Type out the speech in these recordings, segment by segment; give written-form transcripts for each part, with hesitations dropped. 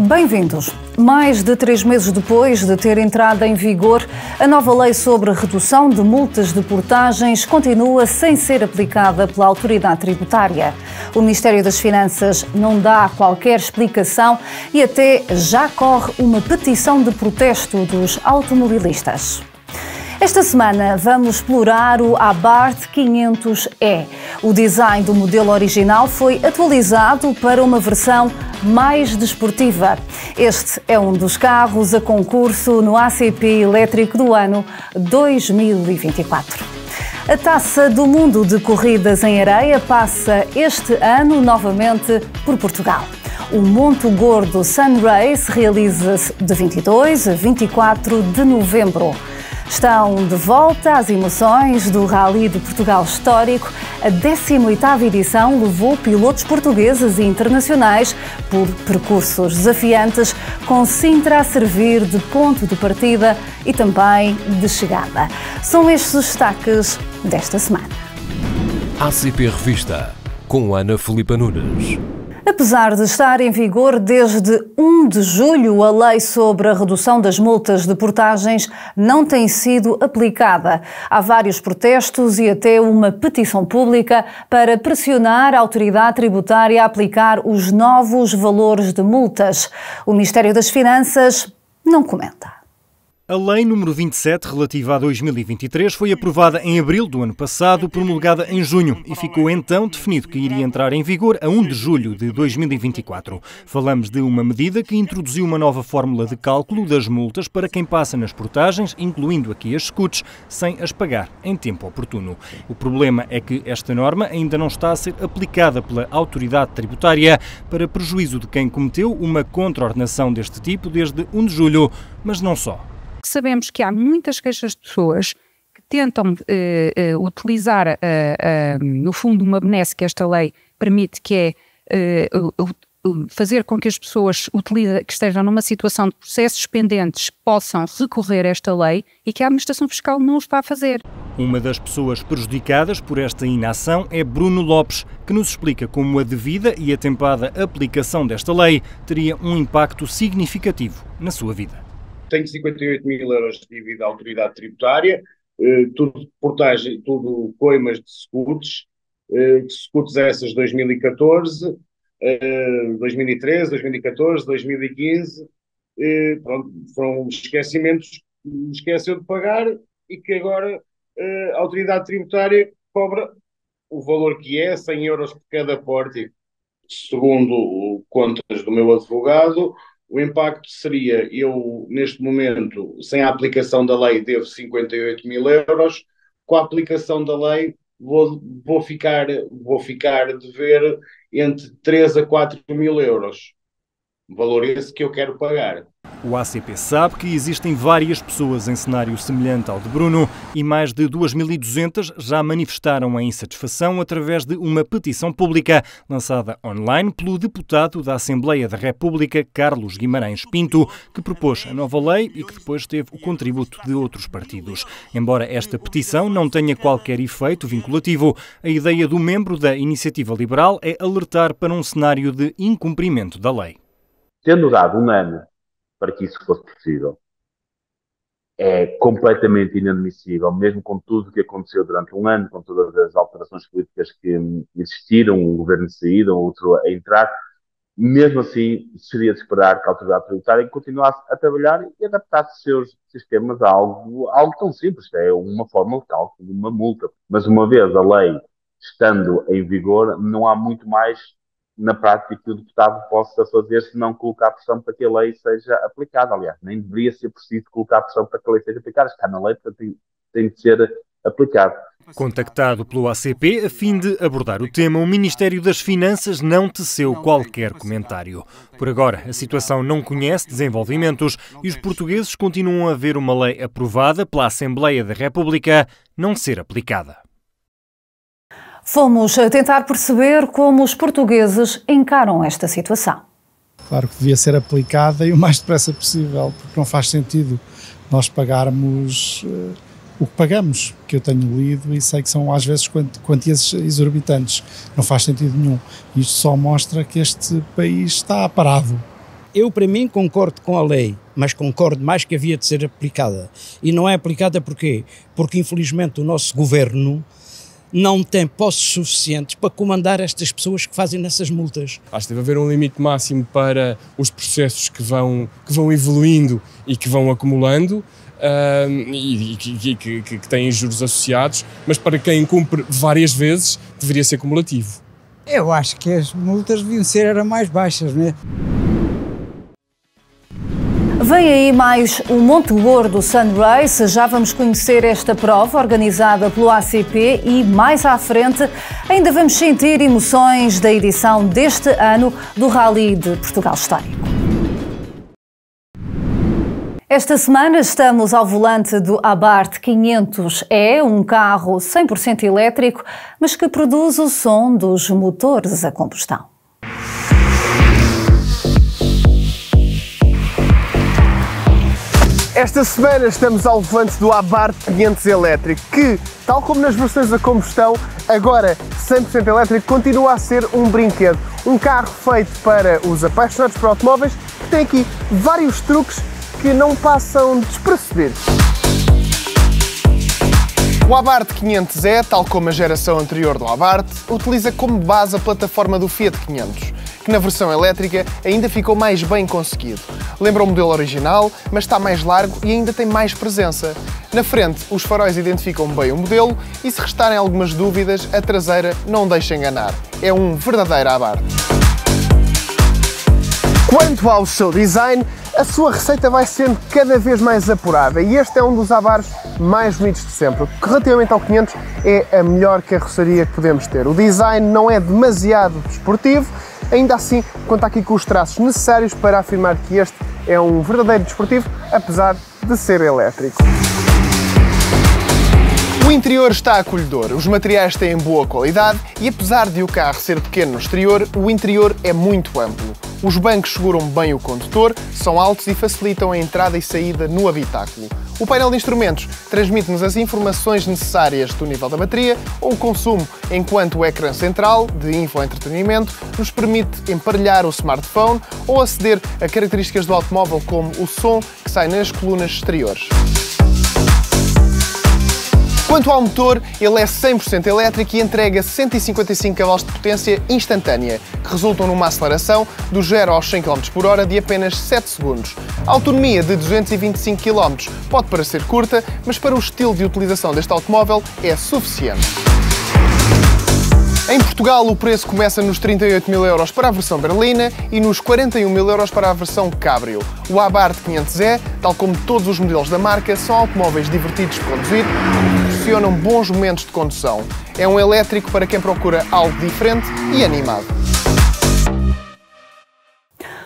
Bem-vindos. Mais de 3 meses depois de ter entrado em vigor, a nova lei sobre redução de multas de portagens continua sem ser aplicada pela autoridade tributária. O Ministério das Finanças não dá qualquer explicação e até já corre uma petição de protesto dos automobilistas. Esta semana vamos explorar o Abarth 500e. O design do modelo original foi atualizado para uma versão mais desportiva. Este é um dos carros a concurso no ACP Elétrico do ano 2024. A Taça do Mundo de Corridas em Areia passa este ano novamente por Portugal. O Monte Gordo Sun Race realiza-se de 22 a 24 de novembro. Estão de volta às emoções do Rally de Portugal Histórico. A 18ª edição levou pilotos portugueses e internacionais por percursos desafiantes, com Sintra a servir de ponto de partida e também de chegada. São estes os destaques desta semana. ACP Revista, com Ana Filipa Nunes. Apesar de estar em vigor desde 1 de julho, a lei sobre a redução das multas de portagens não tem sido aplicada. Há vários protestos e até uma petição pública para pressionar a autoridade tributária a aplicar os novos valores de multas. O Ministério das Finanças não comenta. A Lei número 27, relativa a 2023, foi aprovada em abril do ano passado, promulgada em junho, e ficou então definido que iria entrar em vigor a 1 de julho de 2024. Falamos de uma medida que introduziu uma nova fórmula de cálculo das multas para quem passa nas portagens, incluindo aqui as scoots, sem as pagar em tempo oportuno. O problema é que esta norma ainda não está a ser aplicada pela autoridade tributária, para prejuízo de quem cometeu uma contraordenação deste tipo desde 1 de julho, mas não só. Sabemos que há muitas queixas de pessoas que tentam utilizar, no fundo, uma benesse que esta lei permite, que é fazer com que as pessoas que estejam numa situação de processos pendentes possam recorrer a esta lei e que a Administração Fiscal não o está a fazer. Uma das pessoas prejudicadas por esta inação é Bruno Lopes, que nos explica como a devida e atempada aplicação desta lei teria um impacto significativo na sua vida. Tenho 58 mil euros de dívida à autoridade tributária, tudo portagem, tudo coimas de scouts essas 2014, 2013, 2014, 2015, pronto, foram esquecimentos, esqueceu de pagar e que agora a autoridade tributária cobra o valor que é, 100 euros por cada porte. Segundo contas do meu advogado, o impacto seria, eu neste momento, sem a aplicação da lei, devo 58 mil euros, com a aplicação da lei vou ficar a dever entre 3 a 4 mil euros, valor esse que eu quero pagar. O ACP sabe que existem várias pessoas em cenário semelhante ao de Bruno e mais de 2.200 já manifestaram a insatisfação através de uma petição pública lançada online pelo deputado da Assembleia da República, Carlos Guimarães Pinto, que propôs a nova lei e que depois teve o contributo de outros partidos. Embora esta petição não tenha qualquer efeito vinculativo, a ideia do membro da Iniciativa Liberal é alertar para um cenário de incumprimento da lei. Tendo dado um ano para que isso fosse possível, é completamente inadmissível, mesmo com tudo o que aconteceu durante um ano, com todas as alterações políticas que existiram, um governo saído, outro a entrar, mesmo assim seria de esperar que a autoridade tributária continuasse a trabalhar e adaptasse os seus sistemas a algo tão simples, que é uma forma de cálculo, uma multa. Mas uma vez a lei estando em vigor, não há muito mais na prática que o deputado possa fazer se não colocar pressão para que a lei seja aplicada. Aliás, nem deveria ser preciso colocar pressão para que a lei seja aplicada. Está na lei, portanto tem de ser aplicado. Contactado pelo ACP a fim de abordar o tema, o Ministério das Finanças não teceu qualquer comentário. Por agora, a situação não conhece desenvolvimentos e os portugueses continuam a ver uma lei aprovada pela Assembleia da República não ser aplicada. Fomos a tentar perceber como os portugueses encaram esta situação. Claro que devia ser aplicada e o mais depressa possível, porque não faz sentido nós pagarmos o que pagamos, que eu tenho lido e sei que são às vezes quantias exorbitantes. Não faz sentido nenhum. Isto só mostra que este país está parado. Eu, para mim, concordo com a lei, mas concordo mais que havia de ser aplicada. E não é aplicada porquê? Porque, infelizmente, o nosso governo não tem postos suficientes para comandar estas pessoas que fazem essas multas. Acho que deve haver um limite máximo para os processos que vão evoluindo e que vão acumulando e que têm juros associados, mas para quem cumpre várias vezes deveria ser cumulativo. Eu acho que as multas deviam ser mais baixas, não é? Vem aí mais o Monte Gordo Sunrace. Já vamos conhecer esta prova organizada pelo ACP e mais à frente ainda vamos sentir emoções da edição deste ano do Rally de Portugal Histórico. Esta semana estamos ao volante do Abarth 500E, um carro 100% elétrico, mas que produz o som dos motores a combustão. Esta semana estamos ao volante do Abarth 500 elétrico, que, tal como nas versões a combustão, agora 100% elétrico, continua a ser um brinquedo. Um carro feito para os apaixonados por automóveis, que tem aqui vários truques que não passam despercebidos. O Abarth 500E, tal como a geração anterior do Abarth, utiliza como base a plataforma do Fiat 500, que na versão elétrica ainda ficou mais bem conseguido. Lembra o modelo original, mas está mais largo e ainda tem mais presença. Na frente, os faróis identificam bem o modelo e, se restarem algumas dúvidas, a traseira não deixa enganar. É um verdadeiro Abarth. Quanto ao seu design, a sua receita vai sendo cada vez mais apurada e este é um dos Abarths mais bonitos de sempre. Relativamente ao 500, é a melhor carroceria que podemos ter. O design não é demasiado desportivo, ainda assim conta aqui com os traços necessários para afirmar que este é um verdadeiro desportivo, apesar de ser elétrico. O interior está acolhedor, os materiais têm boa qualidade e, apesar de o carro ser pequeno no exterior, o interior é muito amplo. Os bancos seguram bem o condutor, são altos e facilitam a entrada e saída no habitáculo. O painel de instrumentos transmite-nos as informações necessárias do nível da bateria ou o consumo, enquanto o ecrã central, de infoentretenimento, nos permite emparelhar o smartphone ou aceder a características do automóvel como o som que sai nas colunas exteriores. Quanto ao motor, ele é 100% elétrico e entrega 155 cavalos de potência instantânea, que resultam numa aceleração do 0 aos 100 km por hora de apenas 7 segundos. A autonomia de 225 km pode parecer curta, mas para o estilo de utilização deste automóvel é suficiente. Em Portugal, o preço começa nos 38.000 euros para a versão berlina e nos 41.000 euros para a versão cabrio. O Abarth 500E, tal como todos os modelos da marca, são automóveis divertidos de conduzir e proporcionam bons momentos de condução. É um elétrico para quem procura algo diferente e animado.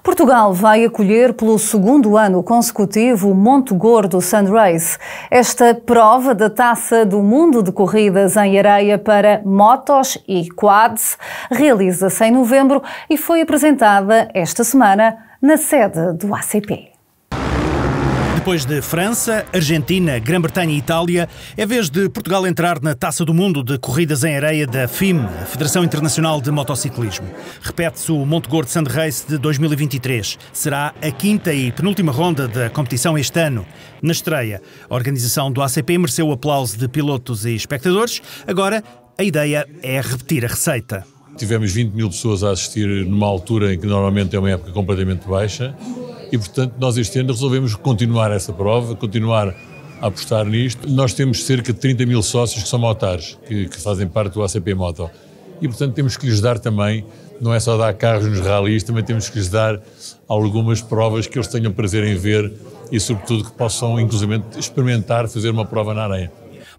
Portugal vai acolher pelo segundo ano consecutivo o Monte Gordo Sunrace. Esta prova da Taça do Mundo de Corridas em Areia para motos e quads realiza-se em novembro e foi apresentada esta semana na sede do ACP. Depois de França, Argentina, Grã-Bretanha e Itália, é vez de Portugal entrar na Taça do Mundo de Corridas em Areia da FIM, a Federação Internacional de Motociclismo. Repete-se o Monte Gordo Sunrace de 2023. Será a quinta e penúltima ronda da competição este ano. Na estreia, a organização do ACP mereceu o aplauso de pilotos e espectadores. Agora, a ideia é repetir a receita. Tivemos 20.000 pessoas a assistir numa altura em que normalmente é uma época completamente baixa. E, portanto, nós este ano resolvemos continuar essa prova, continuar a apostar nisto. Nós temos cerca de 30.000 sócios que são motares, que fazem parte do ACP Moto. E, portanto, temos que lhes dar também, não é só dar carros nos ralis, também temos que lhes dar algumas provas que eles tenham prazer em ver e, sobretudo, que possam, inclusive, experimentar fazer uma prova na areia.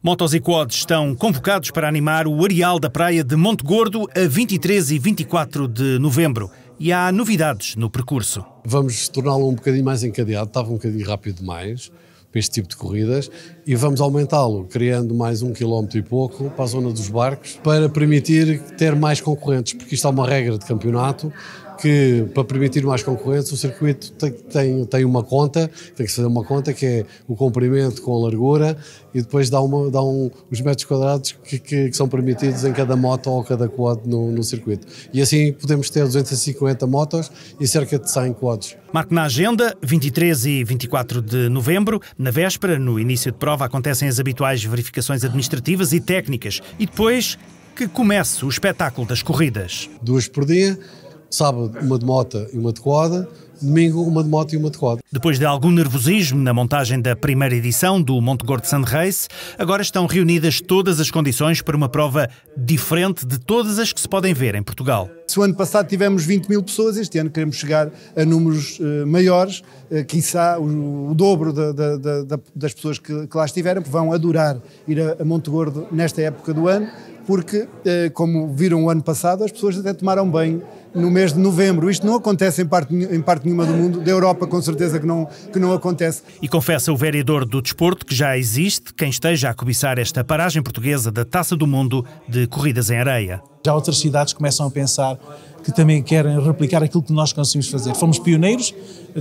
Motos e quads estão convocados para animar o Areal da Praia de Monte Gordo a 23 e 24 de novembro. E há novidades no percurso. Vamos torná-lo um bocadinho mais encadeado, estava um bocadinho rápido demais para este tipo de corridas e vamos aumentá-lo, criando mais 1 km e pouco para a zona dos barcos, para permitir ter mais concorrentes, porque isto é uma regra de campeonato que, para permitir mais concorrência, o circuito tem uma conta, tem que se fazer uma conta que é o comprimento com a largura e depois dá os metros quadrados que são permitidos em cada moto ou cada quad no circuito. E assim podemos ter 250 motos e cerca de 100 quads. Marque na agenda, 23 e 24 de novembro. Na véspera, no início de prova, acontecem as habituais verificações administrativas e técnicas. E depois que comece o espetáculo das corridas. 2 por dia, sábado uma de moto e uma de quad, domingo uma de moto e uma de quad. Depois de algum nervosismo na montagem da primeira edição do Monte Gordo Sun Race, agora estão reunidas todas as condições para uma prova diferente de todas as que se podem ver em Portugal. Se o ano passado tivemos 20 mil pessoas, este ano queremos chegar a números maiores, quiçá o dobro das pessoas que lá estiveram, porque vão adorar ir a Monte Gordo nesta época do ano, porque, como viram o ano passado, as pessoas até tomaram banho no mês de novembro. Isto não acontece em parte nenhuma do mundo, da Europa com certeza que não acontece. E confessa o vereador do desporto que já existe quem esteja a cobiçar esta paragem portuguesa da Taça do Mundo de corridas em areia. Já outras cidades começam a pensar que também querem replicar aquilo que nós conseguimos fazer. Fomos pioneiros,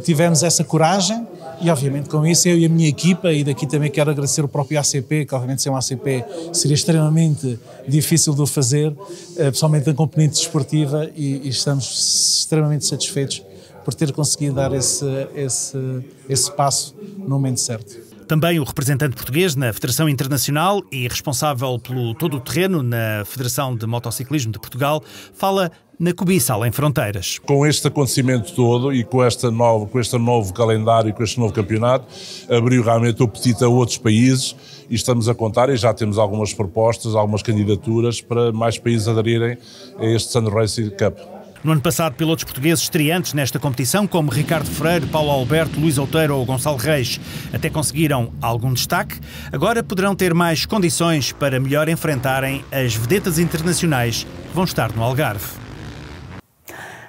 tivemos essa coragem e, obviamente, com isso eu e a minha equipa, e daqui também quero agradecer o próprio ACP, que obviamente sem um ACP seria extremamente difícil de o fazer, pessoalmente na componente desportiva, e estamos extremamente satisfeitos por ter conseguido dar esse passo no momento certo. Também o representante português na Federação Internacional e responsável pelo todo o terreno na Federação de Motociclismo de Portugal fala na cobiça além fronteiras. Com este acontecimento todo e com este novo calendário e com este novo campeonato, abriu realmente o apetite a outros países e estamos a contar, e já temos algumas propostas, algumas candidaturas para mais países aderirem a este Sun Racing Cup. No ano passado, pilotos portugueses estreantes nesta competição, como Ricardo Freire, Paulo Alberto, Luís Outeiro ou Gonçalo Reis, até conseguiram algum destaque. Agora poderão ter mais condições para melhor enfrentarem as vedetas internacionais que vão estar no Algarve.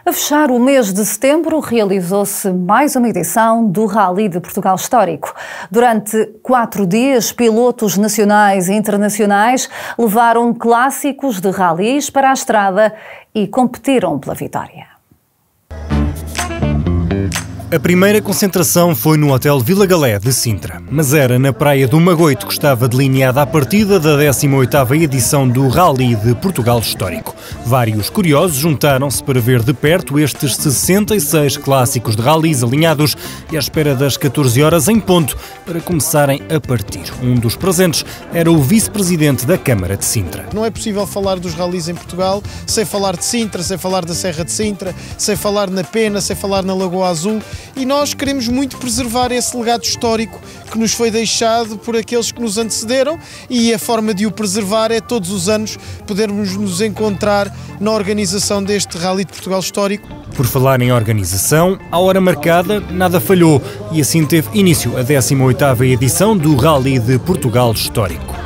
A fechar o mês de setembro, realizou-se mais uma edição do Rally de Portugal Histórico. Durante 4 dias, pilotos nacionais e internacionais levaram clássicos de rallies para a estrada e competiram pela vitória. A primeira concentração foi no Hotel Vila Galé de Sintra, mas era na praia do Magoito que estava delineada a partida da 18ª edição do Rally de Portugal Histórico. Vários curiosos juntaram-se para ver de perto estes 66 clássicos de rallies alinhados e à espera das 14 horas em ponto para começarem a partir. Um dos presentes era o vice-presidente da Câmara de Sintra. Não é possível falar dos rallies em Portugal sem falar de Sintra, sem falar da Serra de Sintra, sem falar na Pena, sem falar na Lagoa Azul. E nós queremos muito preservar esse legado histórico que nos foi deixado por aqueles que nos antecederam, e a forma de o preservar é todos os anos podermos nos encontrar na organização deste Rally de Portugal Histórico. Por falar em organização, à hora marcada nada falhou e assim teve início a 18ª edição do Rally de Portugal Histórico.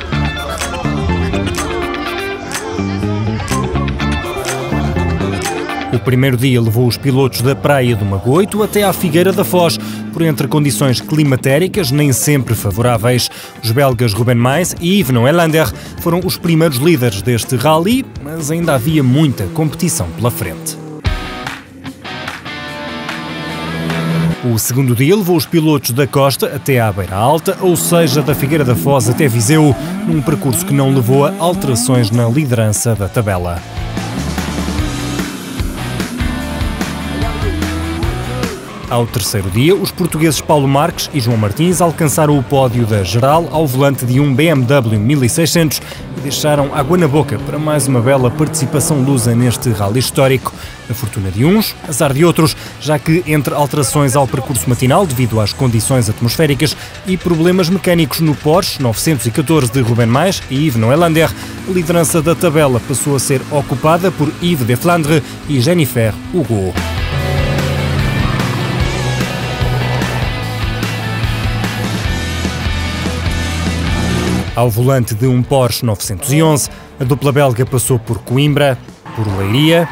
O primeiro dia levou os pilotos da Praia do Magoito até à Figueira da Foz, por entre condições climatéricas nem sempre favoráveis. Os belgas Ruben Mais e Yves Noelander foram os primeiros líderes deste rally, mas ainda havia muita competição pela frente. O segundo dia levou os pilotos da Costa até à Beira Alta, ou seja, da Figueira da Foz até Viseu, num percurso que não levou a alterações na liderança da tabela. Ao terceiro dia, os portugueses Paulo Marques e João Martins alcançaram o pódio da geral ao volante de um BMW 1600 e deixaram água na boca para mais uma bela participação lusa neste rally histórico. A fortuna de uns, azar de outros, já que entre alterações ao percurso matinal devido às condições atmosféricas e problemas mecânicos no Porsche 914 de Ruben Mais e Yves Noelander, a liderança da tabela passou a ser ocupada por Yves de Flandre e Jennifer Hugo. Ao volante de um Porsche 911, a dupla belga passou por Coimbra, por Leiria,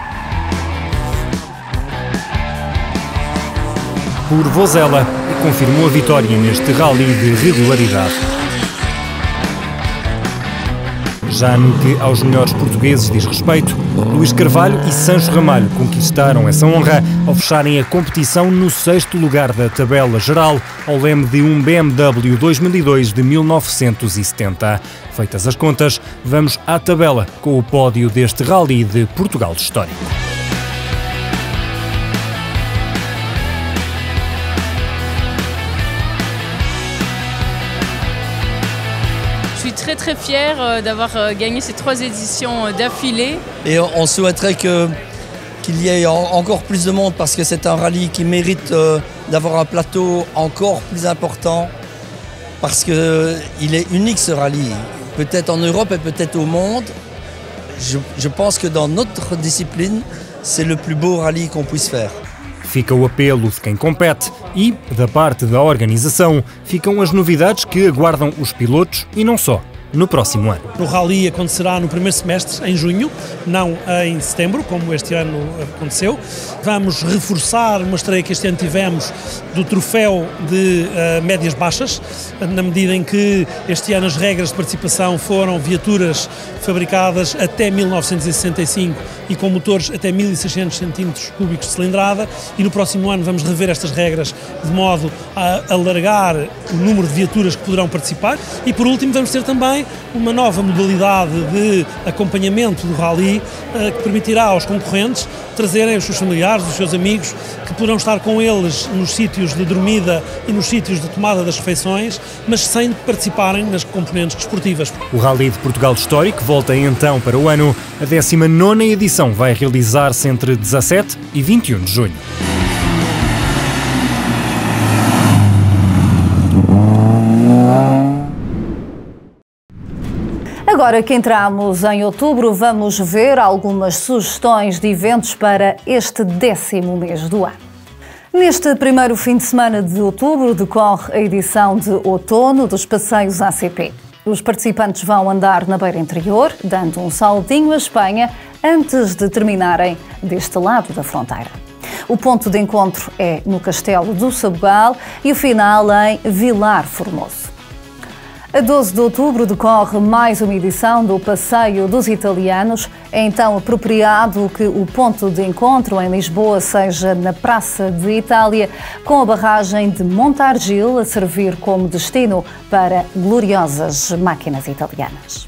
por Vozela e confirmou a vitória neste rally de regularidade. Já no que aos melhores portugueses diz respeito, Luís Carvalho e Sancho Ramalho conquistaram essa honra ao fecharem a competição no 6º lugar da tabela geral, ao leme de um BMW 2002 de 1970. Feitas as contas, vamos à tabela com o pódio deste Rally de Portugal histórico. Je suis très fière d'avoir gagné ces 3 éditions d'affilée. Et on souhaiterait qu'il y ait encore plus de monde parce que c'est un rallye qui mérite d'avoir un plateau encore plus important parce qu'il est unique ce rallye. Peut-être en Europe et peut-être au monde. Je pense que dans notre discipline, c'est le plus beau rallye qu'on puisse faire. Fica o apelo de quem compete e, da parte da organização, ficam as novidades que aguardam os pilotos e não só, no próximo ano. O Rally acontecerá no primeiro semestre, em junho, não em setembro, como este ano aconteceu. Vamos reforçar uma estreia que este ano tivemos do troféu de médias baixas, na medida em que este ano as regras de participação foram viaturas fabricadas até 1965 e com motores até 1600 cm3 de cilindrada, e no próximo ano vamos rever estas regras de modo a alargar o número de viaturas que poderão participar. E por último vamos ter também uma nova modalidade de acompanhamento do Rally que permitirá aos concorrentes trazerem os seus familiares, os seus amigos, que poderão estar com eles nos sítios de dormida e nos sítios de tomada das refeições, mas sem participarem nas componentes desportivas. O Rally de Portugal histórico volta então para o ano. A 19ª edição vai realizar-se entre 17 e 21 de junho. Agora que entramos em outubro, vamos ver algumas sugestões de eventos para este 10º mês do ano. Neste primeiro fim de semana de outubro decorre a edição de outono dos passeios ACP. Os participantes vão andar na beira interior, dando um saltinho à Espanha antes de terminarem deste lado da fronteira. O ponto de encontro é no Castelo do Sabugal e o final em Vilar Formoso. A 12 de outubro decorre mais uma edição do Passeio dos Italianos. É então apropriado que o ponto de encontro em Lisboa seja na Praça de Itália, com a barragem de Montargil a servir como destino para gloriosas máquinas italianas.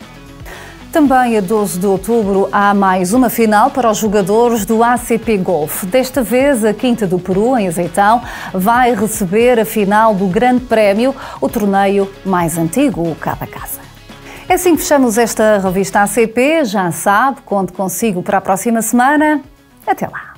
Também a 12 de outubro há mais uma final para os jogadores do ACP Golf. Desta vez, a Quinta do Peru, em Azeitão, vai receber a final do Grande Prémio, o torneio mais antigo, o Cada Casa. É assim que fechamos esta revista ACP. Já sabe, conto consigo para a próxima semana. Até lá!